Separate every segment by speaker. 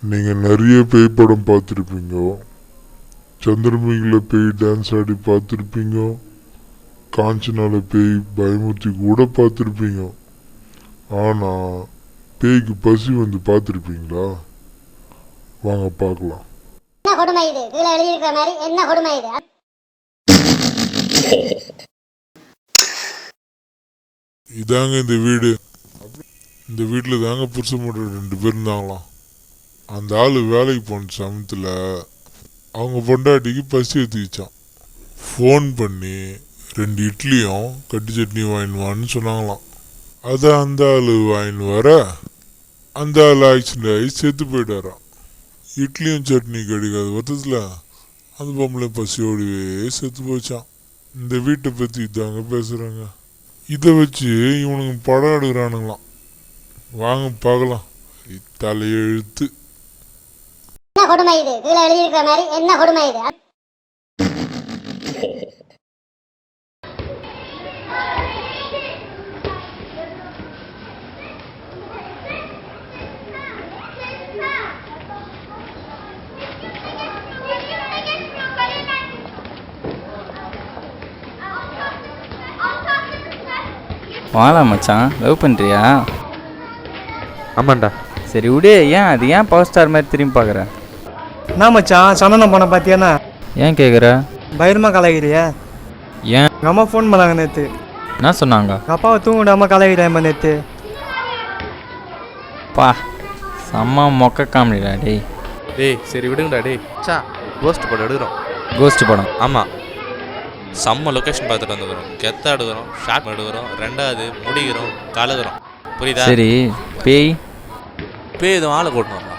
Speaker 1: நீங்கள் நிறைய பேய் படம் பார்த்துருப்பீங்க. சந்திரமுகியில் பேய் டான்ஸ் ஆடி பார்த்துருப்பீங்க. காஞ்சனால பேய் பயமுறுத்தி கூட பார்த்துருப்பீங்க. ஆனால் பேய்க்கு பசி வந்து பார்த்துருப்பீங்களா? வாங்க பார்க்கலாம்.
Speaker 2: என்ன கொடுமை இது? கீழே எழுதியிருக்கிற மாதிரி என்ன கொடுமை இது?
Speaker 1: இதாங்க இந்த வீடு. இந்த வீட்டில் தாங்க புருஷன் மட்டும் 2 பேர் இருந்தாங்களாம். அந்த ஆள் வேலைக்கு போன சமயத்தில் அவங்க பொண்டாட்டிக்கு பசி எடுத்துக்கிச்சான். ஃபோன் பண்ணி 2 இட்லியும் கட்டி சட்னியும் வாங்கினுவான்னு சொன்னாங்களாம். அதை அந்த ஆள் வாங்கின்னு வர அந்த ஆள் ஆக்சிடென்ட் ஆகி செத்து போயிட்டாராம். இட்லியும் சட்னி கிடைக்காத வருத்தத்தில் அந்த பொம்பளை பசியோடவே செத்து போச்சான். இந்த வீட்டை பற்றி இதாங்க பேசுகிறாங்க. இதை வச்சு இவனுங்க படம் எடுக்கிறானுங்களாம். வாங்க பார்க்கலாம். தலையெழுத்து.
Speaker 2: என்ன கொடுமை இது? கீழே எழுதியிருக்கிற மாதிரி என்ன கொடுமை இது?
Speaker 3: வாழா மச்சான், லவ் பண்ணுறியா?
Speaker 4: ஆமாண்டா.
Speaker 3: சரி விடு. ஏன் பவர் ஸ்டார் மாதிரி திரும்பி பார்க்குற?
Speaker 5: என்ன மச்சான், சந்தனம் போன பார்த்தியாண்ணா?
Speaker 3: ஏன் கேட்குற?
Speaker 5: பயமா கலாய்கிறியா?
Speaker 3: ஏன்?
Speaker 5: எங்கள் அம்மா ஃபோன் பண்ணாங்க நேற்று.
Speaker 3: என்ன சொன்னாங்க?
Speaker 5: எங்கள் அப்பாவை தூங்க விடாமல் கலாய்கிறேன் நேற்று.
Speaker 3: பா செம்ம மொக்க காமெடிடா டேய்.
Speaker 4: டேய் சரி விடுங்கடா. டேய் சா கோஸ்ட் படம் எடுக்கிறோம்.
Speaker 3: கோஸ்ட் படம்?
Speaker 4: ஆமாம். செம்ம லொக்கேஷன் பார்த்துட்டு வந்துக்கிறோம். கெத்தா எடுக்கிறோம், ஷார்ட் எடுக்கிறோம், 2வது முடிக்கிறோம், கலகுறோம். புரியுதா?
Speaker 3: சரி பேய்
Speaker 4: எதுவும் ஆளை கூட்டணும் வரலாம்.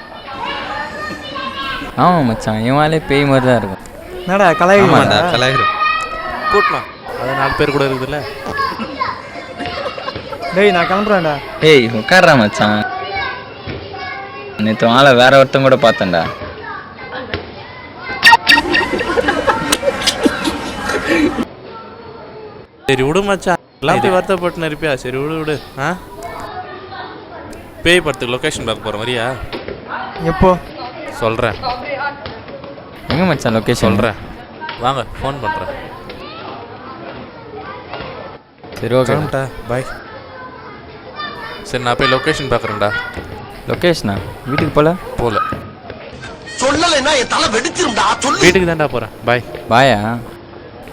Speaker 3: ஆமாம் மச்சான், என் வாலே பேய் மாதிரி தான் இருக்கும்.
Speaker 5: என்னடா கலாய்கிறா?
Speaker 4: கலாயிரும் கூட்டணும். அது 4 பேர் கூட இருக்குதுல்ல.
Speaker 5: டேய் நான் கிளம்புறேன்டா.
Speaker 3: ஏய் உட்கார்றா மச்சான். நேற்று ஆளை வேற ஒருத்தன் கூட பார்த்தேன்டா.
Speaker 4: சரி விடு மச்சான், எல்லாம் போய் வருத்தப்பட்டு இருப்பியா? சரி விடு. ஆ பேய் படத்துக்கு லொக்கேஷன் பார்க்க போகிறோம், வரியா?
Speaker 5: எப்போ?
Speaker 4: சொல்கிறேன்.
Speaker 3: எங்கே மச்சான் லொக்கேஷன்?
Speaker 4: சொல்கிறேன், வாங்க, ஃபோன் பண்ணுறேன்.
Speaker 3: சரி ஓகேட்டா,
Speaker 4: பாய். சரி நான் போய் லொக்கேஷன் பார்க்குறேன்டா.
Speaker 3: லொக்கேஷனா? வீட்டுக்கு போகல
Speaker 6: சொல்லலைன்னா என் தலை வெடிச்சிருந்தா.
Speaker 4: வீட்டுக்கு தான்டா போகிறேன். பாய்.
Speaker 3: பாயா?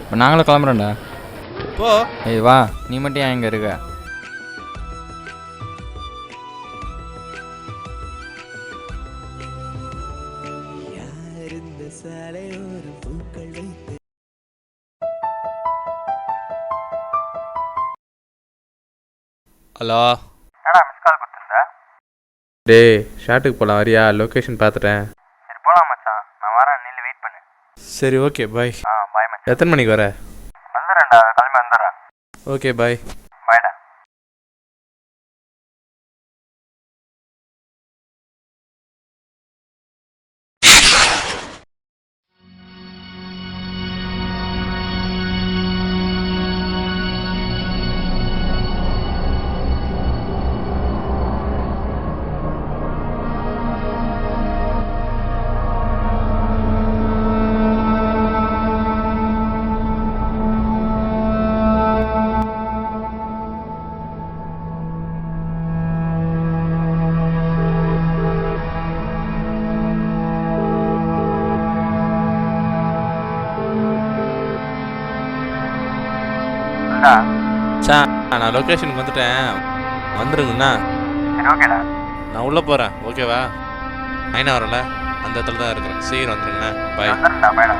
Speaker 3: இப்போ நாங்களும் கிளம்புறோம்டா.
Speaker 4: போ.
Speaker 3: ஏய் வா, நீ மட்டும் ஏன் இங்கே இருக்க?
Speaker 4: ஹலோ. என்னடா மிஸ் கால் கொடுத்துருந்த? டேய் ஷாட்டுக்கு போகலாம், வரியா? லொக்கேஷன் பார்த்துட்டேன்.
Speaker 7: சரி போகலாம் மச்சான், நான் வரேன், நீ வெயிட் பண்ணு.
Speaker 4: சரி ஓகே பாய்.
Speaker 7: பாய் மச்சான்.
Speaker 4: எத்தனை மணிக்கு வர?
Speaker 7: வந்துடுறேன்டா, கிளம்பி வந்துடுறேன்.
Speaker 4: Okay bye.
Speaker 7: பாய்டா.
Speaker 4: சா நான் லொக்கேஷனுக்கு வந்துட்டேன், வந்துடுங்கண்ணா.
Speaker 7: சரி ஓகேடா.
Speaker 4: நான் உள்ளே போகிறேன், ஓகேவா? ஐநா வரல, அந்த இடத்துல தான் இருக்கிறேன். சீக்கிரம் வந்துடுங்கண்ணா. பாய்.
Speaker 7: வந்துடுறேன்டா, பாய்டா.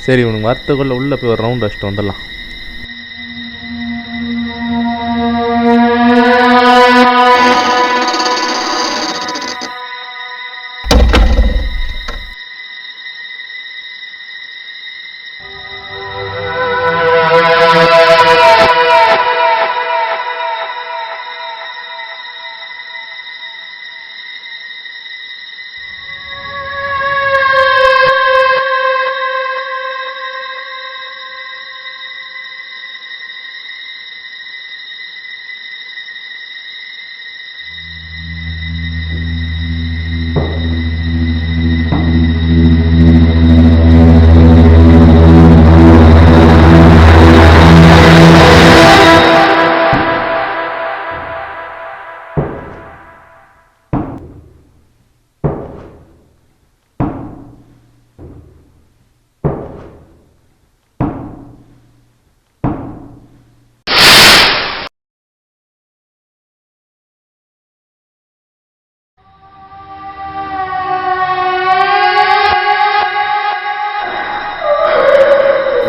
Speaker 4: சரி உனக்கு வரத்துக்குள்ளே உள்ளே போய் ஒரு ரவுண்ட் அடிச்சுட்டு வந்துடலாம்.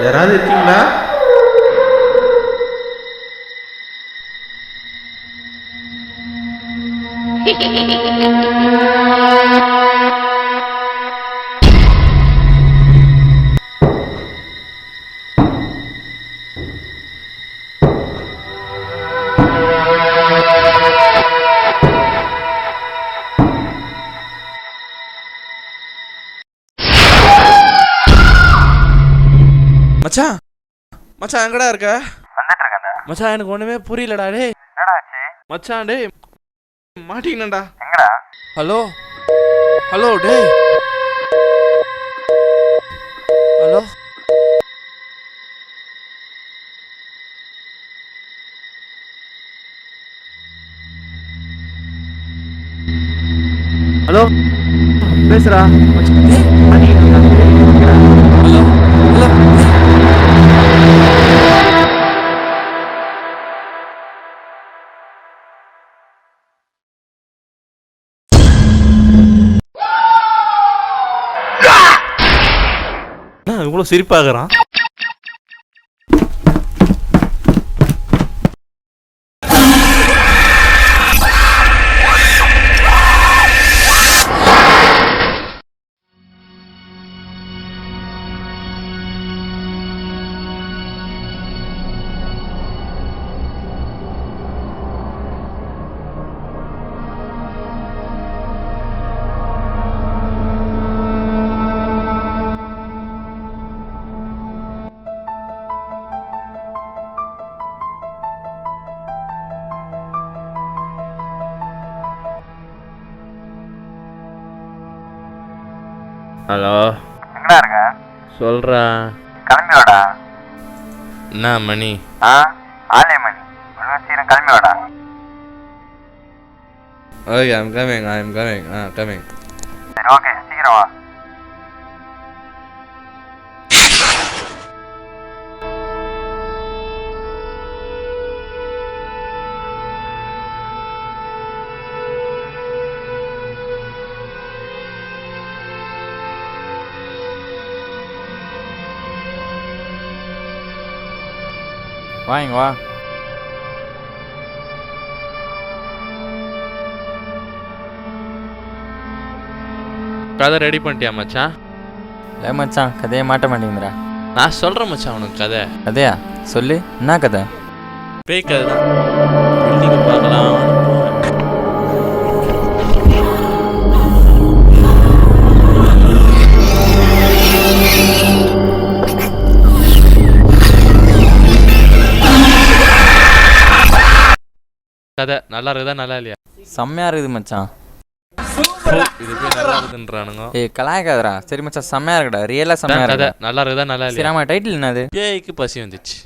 Speaker 8: யாராவது இருக்கீங்களா?
Speaker 4: மச்சான் மச்சான் எங்கடா இருக்க?
Speaker 7: வந்துட்டு இருக்கேன்டா.
Speaker 4: மச்சான் எனக்கு ஒண்ணுமே புரியலடா. டேய்
Speaker 7: என்னடா ஆச்சு?
Speaker 4: மச்சான் டேய் மாட்டிக்கினேன்டா.
Speaker 7: எங்கடா?
Speaker 4: ஹலோ ஹலோ டேய் ஹலோ
Speaker 5: ஹலோ பேசுறா
Speaker 4: ஹலோ ஹலோ இவ்வளோ சிரிப்பாகிறான். ஹலோ
Speaker 7: எங்கடா இருக்க?
Speaker 4: சொல்றா.
Speaker 7: கிளம்பி வாடா.
Speaker 4: என்ன மணி?
Speaker 7: ஆலய மணி. ஒழுங்கா சீக்கிரம் கிளம்பி வாடா.
Speaker 4: Okay I'm coming coming.
Speaker 7: சரி ஓகே சீக்கிரம் வா.
Speaker 3: வா இங்க வா.
Speaker 4: கதை ரெடி பண்ணிட்டியா மச்சான்?
Speaker 3: இல்லை மச்சான், கதையை மாட்ட மாட்டேங்குதுடா.
Speaker 4: நான் சொல்கிறேன் மச்சான் உனக்கு கதை.
Speaker 3: கதையா? சொல்லு, என்ன கதை?
Speaker 4: பேய் கதை தான். பில்டிங்கை பார்க்கலாம். கதை நல்லா இருக்குதா நல்லா இல்லையா?
Speaker 3: செம்மையாக இருக்குது மச்சான்.
Speaker 4: இது போய் நல்லா இருக்குன்றானுங்க.
Speaker 3: ஏய் கலாய்க்காதடா. சரி மச்சான், செம்மையாக இருக்குடா. ரியலாக செம்மையாக
Speaker 4: கதை
Speaker 3: இருக்குடா.
Speaker 4: நல்லா இருக்குதா நல்லா இல்லையா?
Speaker 3: சரிம்மா, டைட்டில் என்னது?
Speaker 4: பேய்க்கு பசி வந்துச்சு.